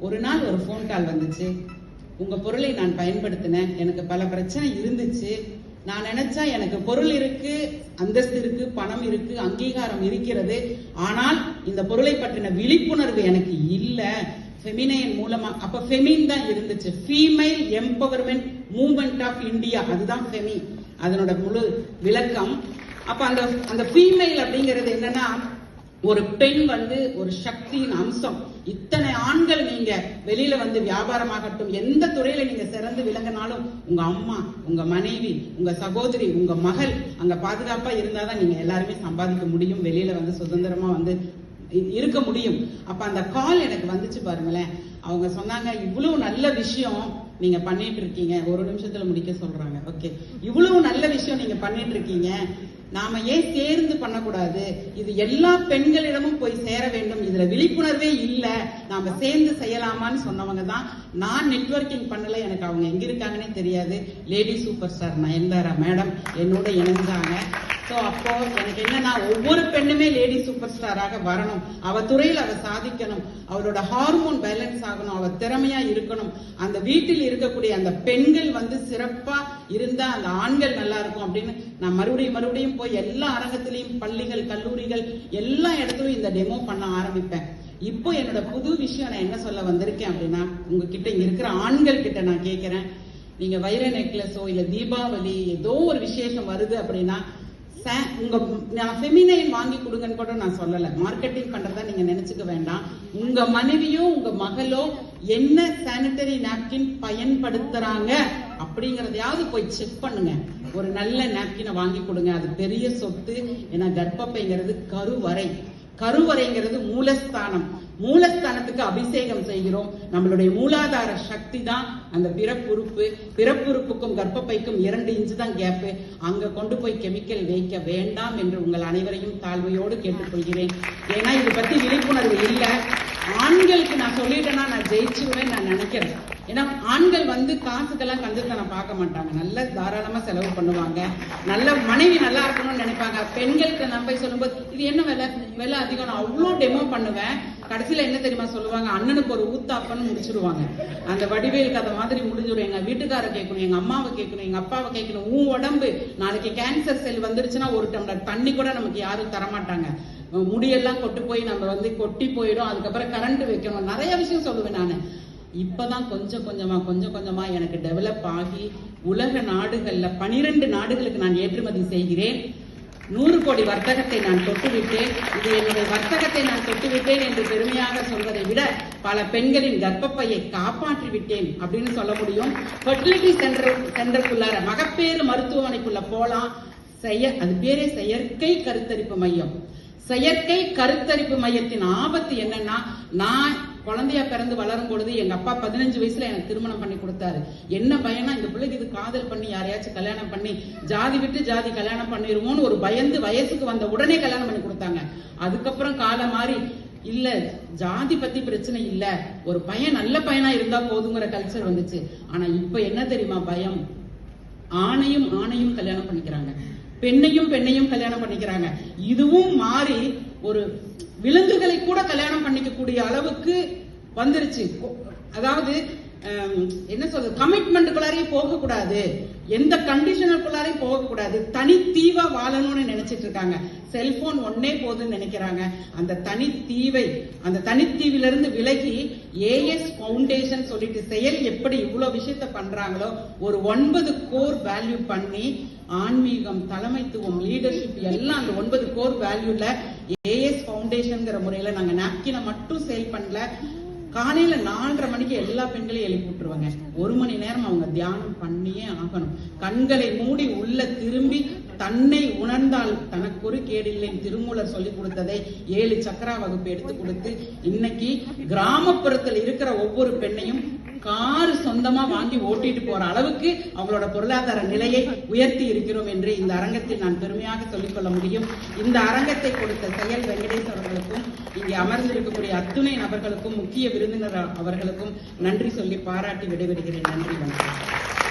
ஒரு நாள் ஒரு ஃபோன் கால் வந்துச்சு. உங்க பொருளை நான் பயன்படுத்தினேன், எனக்கு பல பிரச்சனை இருந்துச்சு. நான் நினைச்சா எனக்கு பொருள் இருக்கு, அந்தஸ்து இருக்கு, பணம் இருக்கு, அங்கீகாரம் இருக்கிறது. ஆனால் இந்த பொருளை பற்றின விழிப்புணர்வு எனக்கு இல்ல. ஃபெமினைன் மூலமா, அப்ப ஃபெமின் தான் இருந்துச்சு, ஃபீமைல் எம்பவர்மெண்ட் மூவ்மெண்ட் ஆஃப் இந்தியா, அதுதான் ஃபெமி, அதனோட முழு விளக்கம். அப்ப அந்த ஃபீமைல் அப்படிங்கிறது என்னன்னா, ஒரு பெண் ஒரு சக்தியின் அம்சம். இத்தனை ஆண்கள் நீங்க வெளியில வியாபாரமாகட்டும், எந்த துறையில நீங்க சிறந்து விளங்கினாலும் உங்க அம்மா, உங்க மனைவி, உங்க சகோதரி, உங்க மகள் அங்க பாதுகாப்பா இருந்தாதான் நீங்க எல்லாருமே சம்பாதிக்க முடியும், வெளியில சுதந்திரமா இருக்க முடியும். அப்ப அந்த கால் எனக்கு வந்துச்சு பாருங்களேன். அவங்க சொன்னாங்க, இவ்வளவு நல்ல விஷயம் நீங்க பண்ணிட்டு இருக்கீங்க. ஒரு நிமிஷத்துல முடிக்க சொல்றாங்க. ஓகே, இவ்வளவு நல்ல விஷயம் நீங்க பண்ணிட்டு இருக்கீங்க, நாம ஏன் சேர்ந்து பண்ணக்கூடாது? இது எல்லா பெண்களிடமும் போய் சேர வேண்டும், இதுல விழிப்புணர்வே இல்ல, நாம சேர்ந்து செய்யலாமான்னு சொன்னவங்க தான். நான் நெட்வொர்க்கிங் பண்ணல, எனக்கு அவங்க எங்க இருக்காங்கன்னே தெரியாது. Lady super star Nayanthara madam என்னோட இணைஞ்சாங்க. அப்போ எனக்கு என்னன்னா, ஒவ்வொரு பெண்ணுமே லேடி சூப்பர் ஸ்டாராக வரணும், அவ துறையில் அவ சாதிக்கணும், அவளோட ஹார்மோன் பேலன்ஸ் ஆகணும், அவ திறமையா இருக்கணும். அந்த வீட்டில் இருக்கக்கூடிய அந்த பெண்கள் சிறப்பா இருந்தா அந்த ஆண்கள் நல்லா இருக்கும் அப்படின்னு நான் மறுபடியும் போய் எல்லா அரங்கத்திலையும், பள்ளிகள், கல்லூரிகள், எல்லா இடத்துலயும் இந்த டெமோ பண்ண ஆரம்பிப்பேன். இப்போ என்னோட புது விஷயம் நான் என்ன சொல்ல வந்திருக்கேன் அப்படின்னா, உங்ககிட்ட இங்க இருக்கிற ஆண்கள் கிட்ட நான் கேட்கிறேன், நீங்க வைர நெக்லஸோ இல்ல தீபாவளி ஏதோ ஒரு விசேஷம் வருது அப்படின்னா, நான் ஃபெமினைன் வாங்கி கொடுங்கன்னு கூட நான் சொல்லல, மார்க்கெட்டிங் பண்றதா நீங்க நினைச்சுக்க வேண்டாம். உங்க மனைவியோ உங்க மகளோ என்ன சானிட்டரி நாப்கின் பயன்படுத்துறாங்க அப்படிங்கறதையாவது போய் செக் பண்ணுங்க. ஒரு நல்ல நாப்கினை வாங்கி கொடுங்க, அது பெரிய சொத்து. ஏன்னா கர்ப்பப்பைங்கிறது கருவறைங்கிறது மூலஸ்தானம். மூலஸ்தானத்துக்கு அபிஷேகம் செய்கிறோம். நம்மளுடைய மூலாதார சக்தி தான் அந்த பிறப்புறுப்புக்கும் கர்ப்பப்பைக்கும் 2 இன்ச்சு தான் கேப்பு. அங்க கொண்டு போய் கெமிக்கல் வைக்க வேண்டாம் என்று உங்கள் அனைவரையும் தாழ்வையோடு கேட்டுக்கொள்கிறேன். ஏன்னா இது பத்தி விழிப்புணர்வு இல்ல. ஆண்களுக்கு நான் சொல்லிட்டேன்னா நான் ஜெயிச்சிருவேன் நான் நினைக்கிறேன். ஏன்னா ஆண்கள் காசுக்கெல்லாம் கஞ்சத்தனம் பார்க்க மாட்டாங்க, நல்ல தாராளமா செலவு பண்ணுவாங்க, நல்ல மனைவி நல்லா இருக்கணும்னு நினைப்பாங்க. பெண்களுக்கு நான் போய் சொல்லும்போது இது என்ன விலை அதிகம், நான் அவ்வளோ டெமோ பண்ணுவேன். கடைசியில என்ன தெரியுமா சொல்லுவாங்க, அண்ணனுக்கு ஒரு ஊத்தாப்பன்னு முடிச்சிருவாங்க. அந்த வடிவேல் கதை மாதிரி முடிஞ்சிடும். எங்க வீட்டுக்கார கேட்கணும், எங்க அம்மாவை கேட்கணும், எங்க அப்பாவை கேட்கணும். உடம்பு நாளைக்கு கேன்சர் செல் வந்துருச்சுன்னா ஒரு டம்ளர் தண்ணி கூட நமக்கு யாரும் தரமாட்டாங்க. முடியெல்லாம் கொட்டி போயிடும். அதுக்கப்புறம் கரண்ட் வைக்கணும், நிறைய விஷயம் சொல்லுவேன் நானு. இப்பதான் கொஞ்சம் கொஞ்சமா எனக்கு டெவலப் ஆகி உலக நாடுகள்ல 12 நாடுகளுக்கு நான் ஏற்றுமதி செய்கிறேன். 100 கோடி வர்த்தகத்தை நான் தொட்டுவிட்டேன். இது என்னுடைய வர்த்தகத்தை நான் தொட்டுவிட்டேன் என்று பெருமையாக சொல்வதை விட பல பெண்களின் கர்ப்பப்பையை காப்பாற்றி விட்டேன் அப்படின்னு சொல்ல முடியும். ஃபெர்டிலிட்டி சென்டருக்குள்ளார மகப்பேறு மருத்துவமனைக்குள்ள போலாம். அது பேரே செயற்கை கருத்தரிப்பு மையம். செயற்கை கருத்தரிப்பு மையத்தின் ஆபத்து என்னன்னா, நான் குழந்தையா பிறந்து வளரும் பொழுது எங்க அப்பா 15 வயசுல எனக்கு திருமணம் பண்ணி கொடுத்தாரு. என்ன பயனா, இந்த பிள்ளைக்கு இது காதல் பண்ணி யாரையாச்சும் கல்யாணம் பண்ணி ஜாதி விட்டு ஜாதி கல்யாணம் பண்ணிருமோன்னு ஒரு பயந்து வயசுக்கு வந்த உடனே கல்யாணம் பண்ணி கொடுத்தாங்க. அதுக்கப்புறம் காலம் மாறி இல்ல ஜாதி பத்தி பிரச்சனை இல்ல, ஒரு பையன் நல்ல பையனா இருந்தா போதுங்கிற கல்ச்சர் வந்துச்சு. ஆனா இப்ப என்ன தெரியுமா பயம், ஆணையும் கல்யாணம் பண்ணிக்கிறாங்க, பெண்ணையும் கல்யாணம் பண்ணிக்கிறாங்க. இதுவும் மாறி ஒரு விலங்குகளை கூட கல்யாணம் பண்ணிக்கக்கூடிய அளவுக்கு வந்துருச்சு. அதாவது என்ன சொல்றது, கமிட்மெண்ட்டுக்குள்ளாரையும் போகக்கூடாது, எந்த கண்டிஷனுக்குள்ளாரையும் போகக்கூடாது, தனித்தீவா வாழணும்னு நினைச்சிட்டு இருக்காங்க. செல்போன் ஒன்னே போதுன்னு நினைக்கிறாங்க. அந்த தனித்தீவிலிருந்து விலகி ஏஎஸ் பவுண்டேஷன் சொல்லிட்டு செயல் எப்படி இவ்வளவு விஷயத்த பண்றாங்களோ ஒரு 9 கோர் வேல்யூ பண்ணி ஆன்மீகம், தலைமைத்துவம், லீடர்ஷிப் எல்லாம் அந்த 9 கோர் வேல்யூல ஏஎஸ் பவுண்டேஷன் முறையில நாங்க நாப்கினை மட்டும் சேல் பண்ணல. காலையில 4:30 மணிக்கு எல்லா பெண்களையும் எழுப்பி விட்டுருவாங்க. 1 மணி நேரம் அவங்க தியானம் பண்ணியே ஆகணும். கண்களை மூடி உள்ள திரும்பி தன்னை உணர்ந்தால் தனக்கு ஒரு கேடில்லைன்னு திருமூலர் சொல்லி கொடுத்ததை 7 சக்கரா வகுப்பு எடுத்து கொடுத்து இன்னைக்கு கிராமப்புறத்தில் இருக்கிற ஒவ்வொரு பெண்ணையும் கார் சொந்தமா வாங்கி ஓட்டிட்டு போற அளவுக்கு அவங்களோட பொருளாதார நிலையை உயர்த்தி இருக்கிறோம் என்று இந்த அரங்கத்தில் நான் பெருமையாக சொல்லிக்கொள்ள முடியும். இந்த அரங்கத்தை கொடுத்த செயல் வெங்கடேஷ் அவர்களுக்கும் இங்கே அமர்ந்திருக்கக்கூடிய அத்துணை நபர்களுக்கும் முக்கிய விருந்தினர் அவர்களுக்கும் நன்றி சொல்லி பாராட்டி விடைபெறுகிறேன். நன்றி, வணக்கம்.